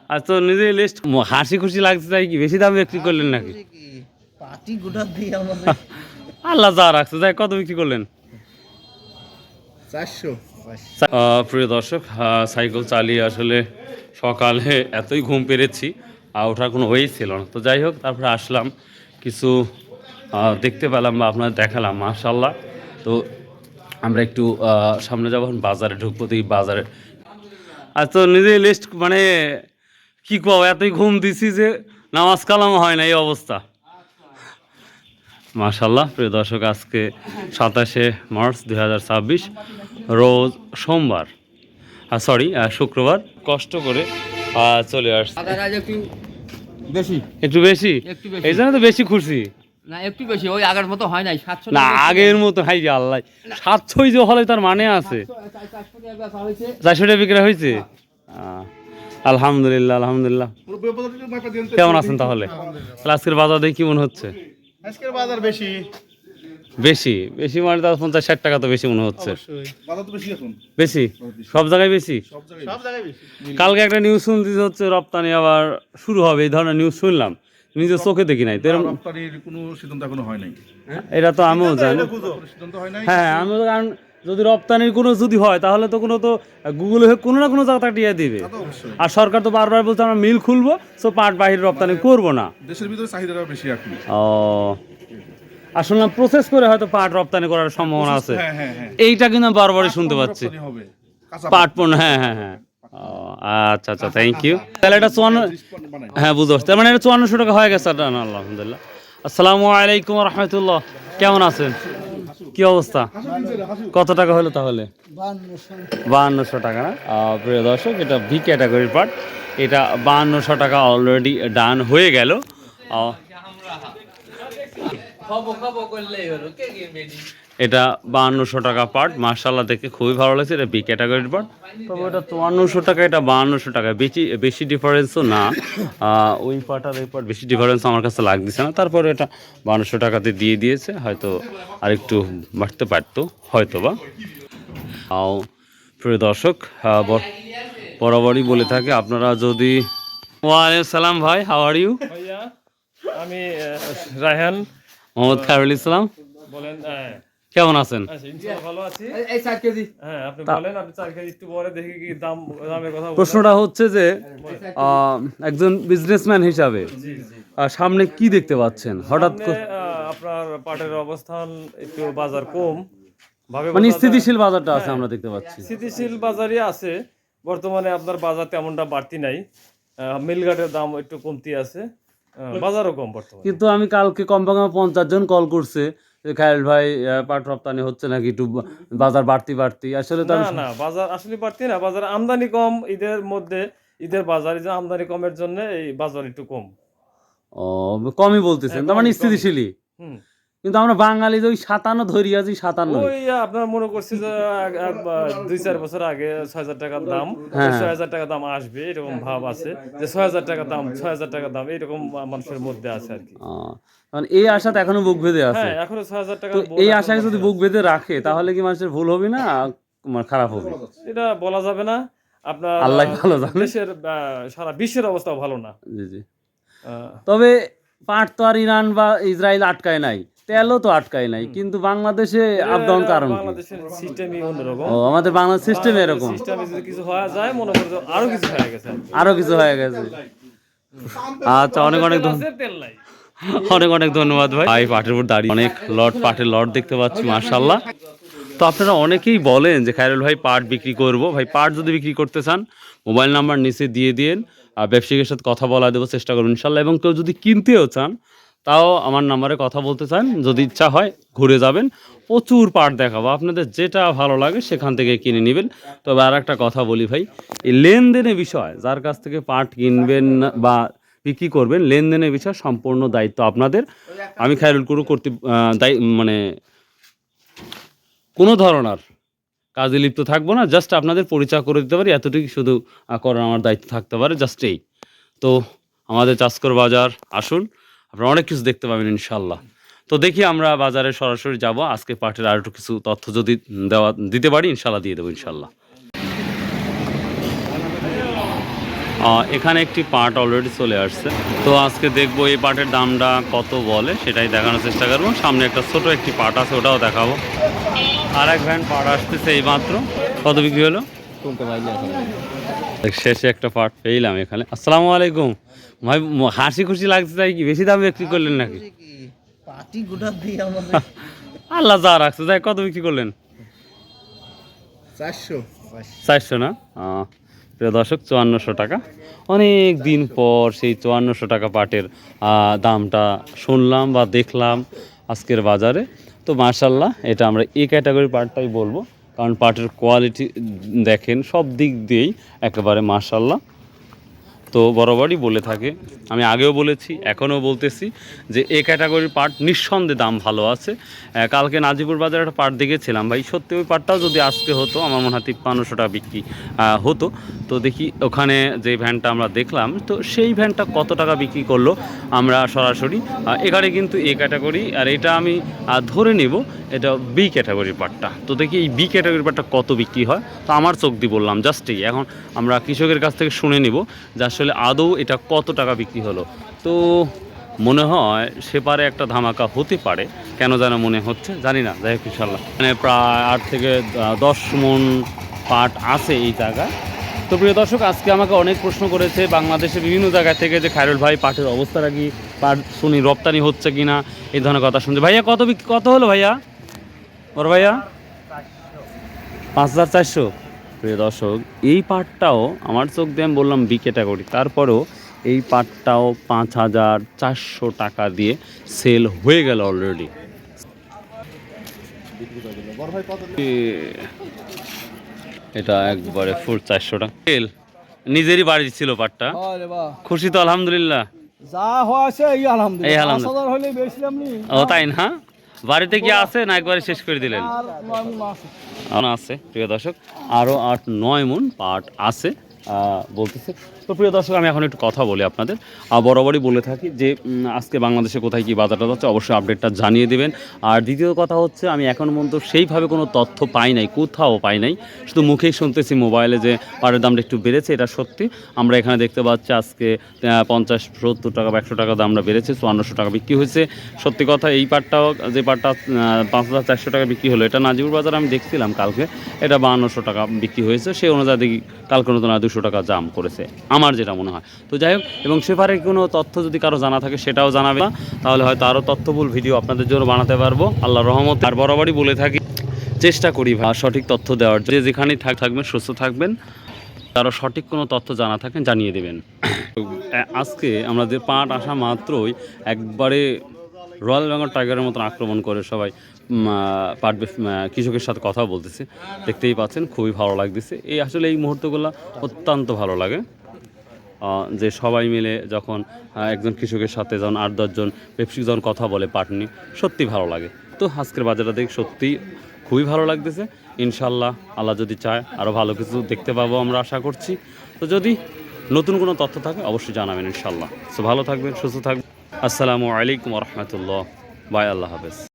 আর তো নিজে লিস্ট হাসি খুশি লাগছে তাই কি বেশি দাম বিক্রি করলেন নাকি? আল্লাহ যা রাখছে, যাই কত বিক্রি করলেন? 400। প্রিয় দর্শক, সাইকেল চালিয়ে আসলে সকালে এতই ঘুম পেরেছি আর ওঠার কোনো ওয়েই ছিল না। তো যাই হোক, তারপরে আসলাম, কিছু দেখতে পেলাম বা আপনার দেখালাম মাশাআল্লাহ। তো আমরা একটু সামনে যাবো, বাজারে ঢুকবো, তো এই বাজারে আর তো নিজে লিস্ট মানে কি কও, এতই ঘুম দিছি যে নামাজ কালাম হয় না, এই অবস্থা। মাশাআল্লাহ প্রিয় দর্শক, আজকে 27শে মার্চ 2026, রোজ সোমবার, সরি শুক্রবার। কষ্ট করে চলে আসছে, একটু বেশি, এই জন্য তো বেশি খুশি না, একটু বেশি, ওই আগের মতো হয় নাই। 700 না, আগের মতো হাই যে আল্লাহ, 700 যে হলে তার মানে আছে। 400 টাকা বিক্রি হয়েছে, আলহামদুলিল্লাহ আলহামদুলিল্লাহ। কেমন আছেন তাহলে? আজকের বাজার দেখে কি মনে হচ্ছে? আজকের বাজার বেশি বেশি বেশি মানে তার 50-60 টাকা তো বেশি মনে হচ্ছে। বাজার তো বেশি এখন, বেশি সব জায়গায় বেশি। সব জায়গায় বেশি। কালকে একটা নিউজ শুনতে হচ্ছে রপ্তানি আবার শুরু হবে, এই ধরনের নিউজ শুনলাম, নিজের চোখে দেখি নাই তো এরকম। রপ্তানির কোনো সিদ্ধান্ত এখনো হয় নাই। এটা তো আমিও জানি, সিদ্ধান্ত হয় নাই। হ্যাঁ আমিও, কারণ যদি রপ্তানির কোনো যদি হয় তাহলে তো কোনো তো গুগলে কোনো না কোনো জায়গা দিয়ে দিবে। আর সরকার তো বারবার বলছে আমরা মিল খুলবো, সো পাট বাহির রপ্তানি করবো না। দেশের ভিতরে চাহিদাটা বেশি এখন। ও, আর শুনলাম প্রসেস করে হয়তো পাট রপ্তানি করার সম্ভাবনা আছে। এইটা কিন্তু আমি বারবারই শুনতে পাচ্ছি, পাট পণ্য। হ্যাঁ হ্যাঁ হ্যাঁ, আচ্ছা আচ্ছা, থ্যাংক ইউ। তাহলে এটা 54, হ্যাঁ বুঝতে পারছি, তার মানে এটা 5400 টাকা হয়ে গেছে। আলহামদুলিল্লাহ। আসসালামু আলাইকুম রহমতুল্লাহ, কেমন আছেন? কি অবস্থা? কত টাকা হলো তাহলে? 5200 টাকা না? প্রিয় দর্শক, এটা ভি ক্যাটাগরির পাট, এটা 5200 টাকা অলরেডি ডান হয়ে গেল। এটা 5200 টাকা পাট, মার্শাল্লাহ দেখে খুবই ভালো লাগছে। এটা বি ক্যাটাগরির পাট, তবে এটা 5400 টাকা, এটা 5200 টাকা, বেশি ডিফারেন্সও না। ওই পাট আর এই পাট বেশি ডিফারেন্স আমার কাছে লাগতেছে না। তারপরে এটা 5200 টাকাতে দিয়ে দিয়েছে, হয়তো আর একটু বাড়তে পারতো হয়তো বা। প্রিয় দর্শক, বরাবরই বলে থাকে, আপনারা যদি, ওয়ালাইকুম সালাম ভাই, হাউ আর ইউ? ভাইয়া আমি রায়হান মোহাম্মদ খায়রুল ইসলাম, বলেন। কেমন আছেন? ইনশাআল্লাহ ভালো আছি। এই 4 কেজি। হ্যাঁ, আপনি বলেন, আপনি 4 কেজি একটু পরে দেখি কি দামের কথা বলেন। প্রশ্নটা হচ্ছে যে একজন বিজনেসম্যান হিসাবে সামনে কি দেখতে পাচ্ছেন হঠাৎ করে? আপনার পাটের অবস্থান একটু বাজার কম ভাবে, মানে স্থিতিশীল বাজারটা আছে আমরা দেখতে পাচ্ছি। স্থিতিশীল বাজারই আছে বর্তমানে। আপনার বাজার তেমনটা বাড়তি নাই, মিলঘাটের দাম একটু কমতি আছে, বাজারও কম বর্তমানে। কিন্তু আমি কালকে কমপক্ষে 50 জন কল করছে যে খায়রুল ভাই পাট রপ্তানি হচ্ছে নাকি, একটু বাজার বাড়তি। আসলে তো না, বাজার আসলে বাড়তি না, বাজার আমদানি কম। ঈদের মধ্যে, ঈদের বাজার, এই যে আমদানি কমের জন্য এই বাজার একটু কম। ও, কমই বলতেছেন, তার মানে স্থিতিশীলই। কিন্তু আমরা বাঙালি যে ওই 57 ধরি আছি, 57 ওই আপনার মনে করছি যে 2-4 বছর আগে 6000 টাকার দাম, 6000 টাকা দাম আসবে এরকম ভাব আছে, যে 6000 টাকা দাম, 6000 টাকা দাম এরকম মানুষের মধ্যে আছে আর কি। মানে এই আশাতে এখনো বুক বেঁধে আছে। হ্যাঁ, এখনো 6000 টাকা। তো এই আশায় যদি বুক বেঁধে রাখে তাহলে কি মানুষের ভুল হবে না খারাপ হবে? এটা বলা যাবে না। আপনার আল্লাহ ভালো জানে, দেশের সারা বিশ্বের অবস্থা ভালো না। জি জি। তবে পাট তো আর ইরান বা ইসরায়েল আটকায় নাই, তেলও তো আটকায় নাই, কিন্তু বাংলাদেশে আপ ডাউন কারণ কি? বাংলাদেশের সিস্টেমই অন্যরকম। ও, আমাদের বাংলাদেশ সিস্টেম এরকম। সিস্টেমে যদি কিছু হওয়া যায়, মনে করো আরো কিছু হয়ে গেছে, আচ্ছা, অনেক অনেক ধন্যবাদ ভাই। পাটের উপর দাঁড়িয়ে অনেক পাটের লট দেখতে পাচ্ছি, মাশাআল্লাহ। তো আপনারা অনেকেই বলেন যে খায়রুল ভাই পাট বিক্রি করব। ভাই পাট যদি বিক্রি করতে চান, মোবাইল নাম্বার নিচে দিয়ে দিন, ব্যবসায়িকের সাথে কথা বলা দেবো, চেষ্টা করুন ইনশাল্লাহ। এবং কেউ যদি কিনতেও চান, তাও আমার নাম্বারে কথা বলতে চান, যদি ইচ্ছা হয় ঘুরে যাবেন, প্রচুর পাট দেখাবো, আপনাদের যেটা ভালো লাগে সেখান থেকে কিনে নেবেন। তবে আর একটা কথা বলি ভাই, এই লেনদেনের বিষয়, যার কাছ থেকে পাট কিনবেন বা বিক্রি করবেন, লেনদেনের বিষয় সম্পূর্ণ দায়িত্ব আপনাদের। আমি খায়রুল মানে কোনো ধরনের কাজে লিপ্ত থাকবো না, জাস্ট আপনাদের পরিচয় করে দিতে পারি, এতটুকু শুধু করার আমার দায়িত্ব থাকতে পারে, জাস্ট এই। তো আমাদের চাষকর বাজার আসুন, আপনারা অনেক কিছু দেখতে পাবেন ইনশাল্লাহ। তো দেখি আমরা বাজারে সরাসরি যাব, আজকে পাটের আর একটু কিছু তথ্য যদি দিতে পারি ইনশাল্লাহ দিয়ে দেবো ইনশাল্লাহ। এখানে একটি পাট অলরেডি চলে আসছে। তো আজকে দেখবো এই পাটের দামটা কত বলে, সেটাই দেখানোর চেষ্টা করবো। সামনে একটা ছোট একটি পাট আছে, ওটাও দেখাবো। আর এক ভ্যান পাট আসতেছে এই মাত্র। কত বিক্রি হলো? শেষে একটা পাট পেইলাম এখানে। আসসালামু আলাইকুম ভাই, হাসি খুশি লাগছে তাই কি বেশি দাম বিক্রি করলেন নাকি? আল্লাহ যা রাখছে। যাই, কত বিক্রি করলেন? 400 না? প্রিয় দর্শক, 5400 টাকা। অনেক দিন পর সেই 5400 টাকা পাটের দামটা শুনলাম বা দেখলাম আজকের বাজারে। তো মাশাল্লাহ, এটা আমরা এই ক্যাটাগরির পাটটাই বলবো, কারণ পাটের কোয়ালিটি দেখেন সব দিক দিয়েই একেবারে মাশাল্লাহ। তো বরাবরই বলে থাকে, আমি আগেও বলেছি এখনও বলতেছি যে এই ক্যাটাগরির পাট নিঃসন্দেহে দাম ভালো আছে। কালকে নাজিপুর বাজারে একটা পাট দেখেছিলাম ভাই, সত্যি ওই পাটটাও যদি আজকে হতো আমার মনে হয় 5300 টাকা বিক্রি হতো। তো দেখি ওখানে যে ভ্যানটা আমরা দেখলাম, তো সেই ভ্যানটা কত টাকা বিক্রি করলো আমরা সরাসরি। এখানে কিন্তু এ ক্যাটাগরি, আর এটা আমি ধরে নেব এটা বি ক্যাটাগরির পাটটা। তো দেখি এই বি ক্যাটাগরির পাটটা কত বিক্রি হয়। তো আমার চোখ দিয়ে বললাম জাস্টই, এখন আমরা কৃষকের কাছ থেকে শুনে নিব যে আসলে আদৌ এটা কত টাকা বিক্রি হলো। তো মনে হয় সেপারে একটা ধামাকা হতে পারে, কেন যেন মনে হচ্ছে, জানি না। যাই হোক ইনশাল্লাহ, মানে প্রায় 8 থেকে 10 মণ পাট আছে এই জায়গায়। তো প্রিয় দর্শক, আজকে আমাকে অনেক প্রশ্ন করেছে বাংলাদেশের বিভিন্ন জায়গা থেকে যে খায়রুল ভাই পাটের অবস্থাটা কি, পাট শুনি রপ্তানি হচ্ছে কি না, এই ধরনের কথা শুনছে। ভাইয়া কত হলো ভাইয়া? ওর ভাইয়া 5400। প্রিয় দর্শক, এই পাটটাও আমার চোখ দিয়ে আমি বললাম বি ক্যাটাগরি, তারপরেও এই পাটটাও 5400 টাকা দিয়ে সেল হয়ে গেল অলরেডি। এটা একবারে ফুল 400 টাকা সেল। নিজেরই বাড়ি ছিল পাটটা, খুশি তো আলহামদুলিল্লাহ। যা হয়েছে এই আলহামদুলিল্লাহ, এই আলহামদুলিল্লাহ। 5000 হলে বেচলাম নি। ও তাই না? বাড়িতে কি আছে না একবারে শেষ করে দিলেন? আর 9 মাস আছে প্রিয় দর্শক, আরও 8-9 মণ পাট আছে বলতেছে। তো প্রিয় দর্শক, আমি এখন একটু কথা বলি আপনাদের। বরাবরই বলে থাকি যে আজকে বাংলাদেশে কোথায় কী বাজারটা যাচ্ছে অবশ্যই আপডেটটা জানিয়ে দেবেন। আর দ্বিতীয় কথা হচ্ছে, আমি এখন পর্যন্ত সেইভাবে কোনো তথ্য পাই নাই, কোথাও পাই নাই, শুধু মুখেই শুনতেছি মোবাইলে যে পাটের দামটা একটু বেড়েছে। এটা সত্যি, আমরা এখানে দেখতে পাচ্ছি আজকে 50-70 টাকা বা 100 টাকা দামটা বেড়েছে, 5400 টাকা বিক্রি হয়েছে। সত্যি কথা, এই পাটটাও যে পাটটা 5400 টাকা বিক্রি হলো, এটা নাজিপুর বাজারে আমি দেখছিলাম কালকে, এটা 5200 টাকা বিক্রি হয়েছে। সেই অনুযায়ী দেখি কালকে নতুন 200 টাকা দাম করেছে আমার যেটা মনে হয়। তো যাই হোক, এবং সেপারে কোনো তথ্য যদি কারো জানা থাকে সেটাও জানাবে, তাহলে হয়তো আরও তথ্যবহুল ভিডিও আপনাদের জন্য বানাতে পারবো আল্লাহর রহমত। আর বরাবরই বলে থাকি, চেষ্টা করি সঠিক তথ্য দেওয়ার, যে যেখানেই থাকবেন সুস্থ থাকবেন, কারো সঠিক কোনো তথ্য জানা থাকেন জানিয়ে দেবেন। আজকে আমাদের পাট আসা মাত্রই একবারে রয়্যাল বেঙ্গল টাইগারের মতন আক্রমণ করে সবাই পাট কৃষকের সাথে কথা বলতেছে, দেখতেই পাচ্ছেন, খুবই ভালো লাগতেছে। এই আসলে এই মুহূর্তগুলো অত্যন্ত ভালো লাগে, যে সবাই মিলে যখন একজন কৃষকের সাথে যখন 8-10 জন ব্যবসায়িক যখন কথা বলে পাট নিয়ে, সত্যি ভালো লাগে। তো আজকের বাজারটা দেখে সত্যিই খুবই ভালো লাগতেছে। ইনশাল্লাহ আল্লাহ যদি চায় আরও ভালো কিছু দেখতে পাবো আমরা আশা করছি। তো যদি নতুন কোনো তথ্য থাকে অবশ্যই জানাবেন ইনশাল্লাহ। তো ভালো থাকবেন, সুস্থ থাকবেন। আসসালামু আলাইকুম রহমতুল্লাহ। বাই, আল্লাহ হাফেজ।